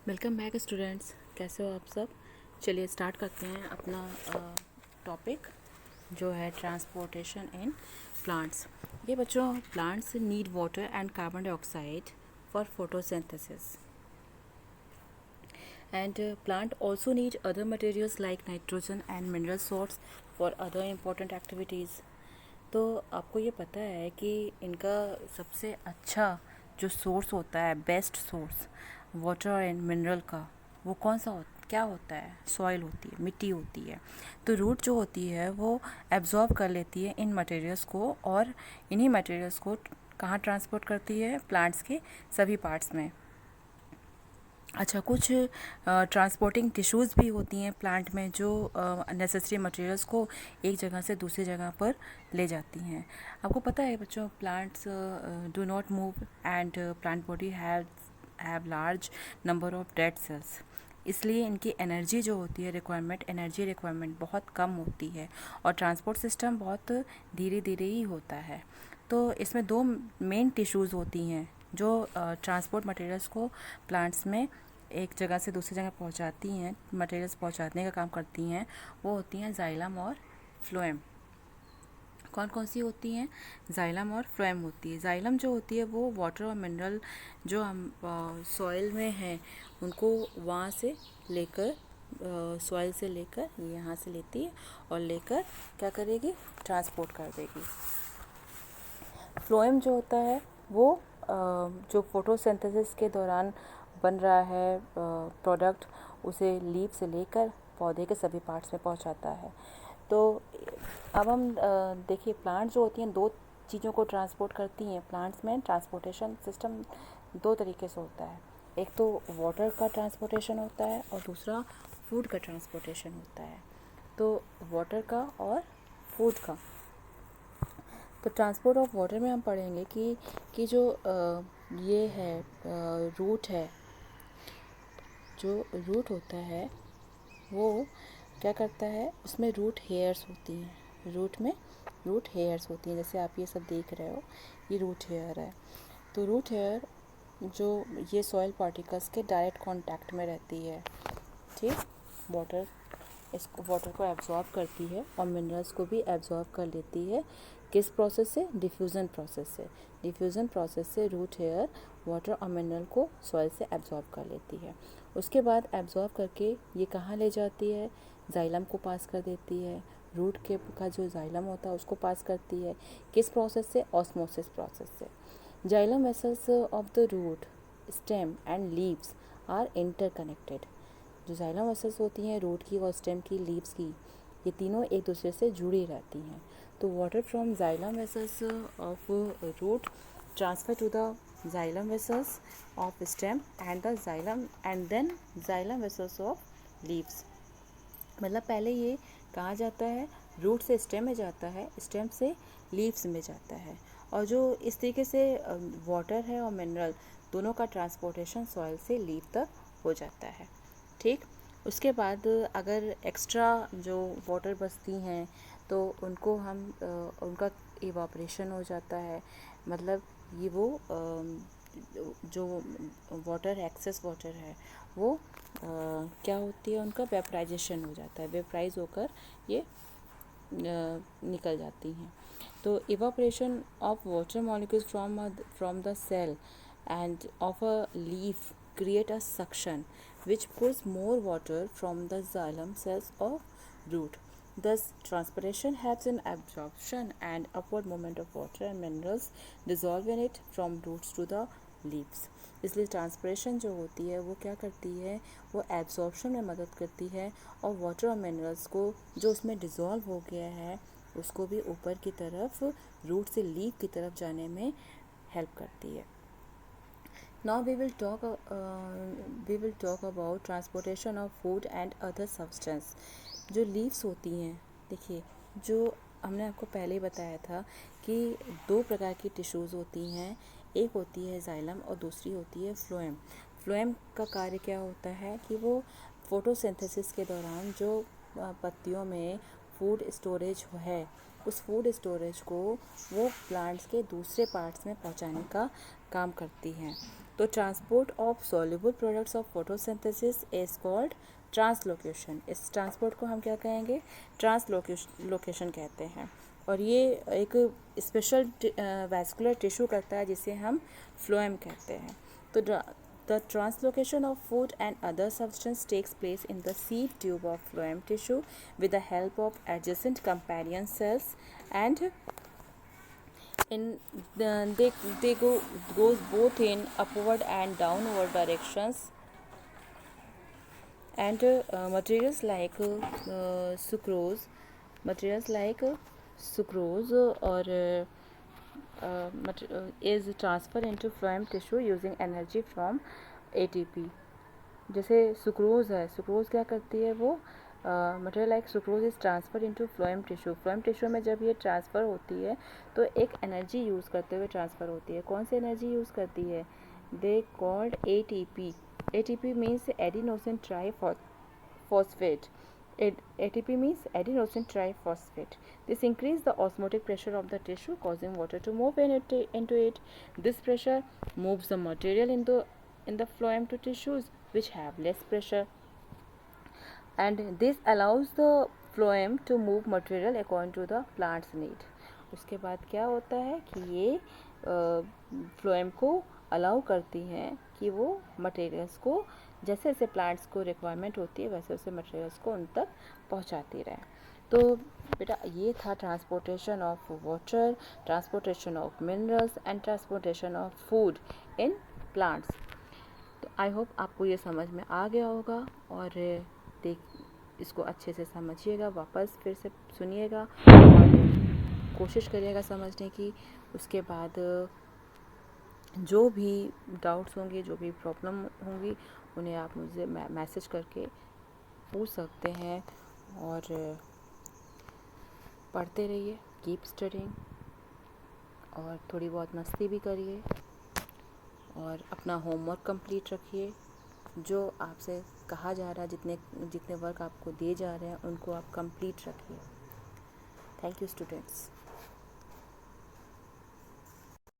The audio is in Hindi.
Welcome back students. कैसे हो आप सब। चलिए स्टार्ट करते हैं अपना टॉपिक जो है ट्रांसपोर्टेशन इन प्लांट्स। ये बच्चों, plants need water and carbon dioxide for photosynthesis and plant also need other materials like nitrogen and mineral salts for other important activities। तो आपको ये पता है कि इनका सबसे अच्छा जो सोर्स होता है, best source water and mineral का, वो कौन सा क्या होता है? सॉइल होती है, मिट्टी होती है। तो रूट जो होती है वो एब्जॉर्ब कर लेती है इन मटेरियल्स को और इन्हीं मटेरियल्स को कहाँ ट्रांसपोर्ट करती है? प्लांट्स के सभी पार्ट्स में। अच्छा, कुछ ट्रांसपोर्टिंग टिश्यूज़ भी होती हैं प्लांट में जो नेसेसरी मटेरियल्स को एक जगह से दूसरी जगह पर ले जाती हैं। आपको पता है बच्चों, plants do not move and plant body have large number of dead cells. इसलिए इनकी एनर्जी जो होती है एनर्जी रिक्वायरमेंट बहुत कम होती है और ट्रांसपोर्ट सिस्टम बहुत धीरे धीरे ही होता है। तो इसमें दो मेन टिश्यूज़ होती हैं जो ट्रांसपोर्ट मटेरियल्स को प्लांट्स में एक जगह से दूसरी जगह पहुंचाती हैं, मटेरियल्स पहुंचाने का काम करती हैं। वो होती हैं जाइलम और फ्लोएम। कौन कौन सी होती हैं? जाइलम और फ्लोएम होती है। जाइलम जो होती है वो वाटर और मिनरल जो हम सॉइल में हैं उनको वहाँ से लेकर सॉइल से लेकर यहाँ से लेती है और लेकर क्या करेगी? ट्रांसपोर्ट कर देगी। फ्लोएम जो होता है वो जो फोटोसिंथेसिस के दौरान बन रहा है प्रोडक्ट, उसे लीफ से लेकर पौधे के सभी पार्ट्स में पहुंचाता है। तो अब हम देखिए, प्लांट जो होती हैं दो चीज़ों को ट्रांसपोर्ट करती हैं। प्लांट्स में ट्रांसपोर्टेशन सिस्टम दो तरीके से होता है। एक तो वाटर का ट्रांसपोर्टेशन होता है और दूसरा फूड का ट्रांसपोर्टेशन होता है। तो वाटर का और फूड का। तो ट्रांसपोर्ट ऑफ वाटर में हम पढ़ेंगे कि जो ये है रूट है, जो रूट होता है वो क्या करता है? उसमें रूट हेयर्स होती हैं। रूट में रूट हेयर्स होती हैं, जैसे आप ये सब देख रहे हो, ये रूट हेयर है। तो रूट हेयर जो ये सॉइल पार्टिकल्स के डायरेक्ट कांटेक्ट में रहती है, ठीक। वाटर वाटर को एब्जॉर्ब करती है और मिनरल्स को भी एब्जॉर्ब कर लेती है। किस प्रोसेस से? डिफ्यूज़न प्रोसेस से। डिफ्यूज़न प्रोसेस से रूट हेयर वाटर और मिनरल को सॉइल से एब्जॉर्ब कर लेती है। उसके बाद एब्जॉर्ब करके ये कहाँ ले जाती है? जाइलम को पास कर देती है। रूट के का जो जाइलम होता है उसको पास करती है। किस प्रोसेस से? ऑस्मोसिस प्रोसेस से। Xylem vessels of the root, stem and leaves are interconnected. जो जाइलम वेसल्स होती हैं रूट की और स्टेम की, लीव्स की, ये तीनों एक दूसरे से जुड़ी रहती हैं। तो water from xylem vessels of root transfer to the xylem vessels of stem and the xylem and then xylem vessels of leaves. मतलब पहले ये कहाँ जाता है? रूट से स्टेम में जाता है, स्टेम से लीव्स में जाता है। और जो इस तरीके से वाटर है और मिनरल दोनों का ट्रांसपोर्टेशन सॉइल से लीव तक हो जाता है, ठीक। उसके बाद अगर एक्स्ट्रा जो वाटर बचती हैं तो उनको हम उनका इवापोरेशन हो जाता है। मतलब ये वो जो वाटर एक्सेस वाटर है वो क्या होती है? उनका वेपराइजेशन हो जाता है, वेपराइज होकर ये निकल जाती हैं। तो evaporation of water molecules from the cell end of a leaf create a suction which pulls more water from the xylem cells of root. Thus, transpiration helps in absorption and upward movement of water and minerals dissolve in it from roots to the leaves. इसलिए ट्रांसपिरेशन जो होती है वो क्या करती है? वो एब्जॉर्प्शन में मदद करती है और वाटर और मिनरल्स को जो उसमें डिज़ोल्व हो गया है उसको भी ऊपर की तरफ रूट से लीफ की तरफ जाने में हेल्प करती है। Now we will talk about transportation of food and other substance। जो लीव्स होती हैं, देखिए, जो हमने आपको पहले ही बताया था कि दो प्रकार की टिश्यूज़ होती हैं। एक होती है जाइलम और दूसरी होती है फ्लोएम। फ्लोएम का कार्य क्या होता है कि वो फोटोसिंथेसिस के दौरान जो पत्तियों में फूड स्टोरेज है, उस फूड स्टोरेज को वो प्लांट्स के दूसरे पार्ट्स में पहुंचाने का काम करती हैं। तो transport of soluble products of photosynthesis is called translocation. इस ट्रांसपोर्ट को हम क्या कहेंगे? ट्रांसलोकेशन कहते हैं। और ये एक स्पेशल वैस्कुलर टिश्यू करता है जिसे हम फ्लोएम कहते हैं। तो the translocation of food and other substance takes place in the sieve tube of phloem tissue with the help of adjacent companion cells, and they goes both in upward and downward directions, and materials like sucrose or is transferred into phloem tissue using energy from ATP। जैसे सुक्रोज़ है, सुक्रोज़ क्या करती है? वो material like sucrose is transfer into phloem tissue. Phloem tissue में जब ये ट्रांसफ़र होती है तो एक एनर्जी यूज़ करते हुए ट्रांसफ़र होती है। कौन सी एनर्जी यूज़ करती है? They called ATP। ATP means adenosine triphosphate. ATP means adenosine triphosphate. This increases the osmotic pressure of the tissue, causing water to move into it. This pressure moves the material in the phloem to tissues which have less pressure, and this allows the phloem to move material according to the plant's need। उसके बाद क्या होता है कि ये फ्लोएम को अलाउ करती हैं कि वो मटेरियल्स को जैसे जैसे प्लांट्स को रिक्वायरमेंट होती है वैसे वैसे मटेरियल्स को उन तक पहुंचाती रहे। तो बेटा ये था transportation of water, transportation of minerals and transportation of food in plants. तो आई होप आपको ये समझ में आ गया होगा, और इसको अच्छे से समझिएगा, वापस फिर से सुनिएगा और कोशिश करिएगा समझने की। उसके बाद जो भी डाउट्स होंगे, जो भी प्रॉब्लम होंगी, उन्हें आप मुझे मैसेज करके पूछ सकते हैं। और पढ़ते रहिए, कीप स्टडिंग, और थोड़ी बहुत मस्ती भी करिए, और अपना होमवर्क कंप्लीट रखिए। जो आपसे कहा जा रहा है, जितने वर्क आपको दिए जा रहे हैं उनको आप कंप्लीट रखिए। Thank you students.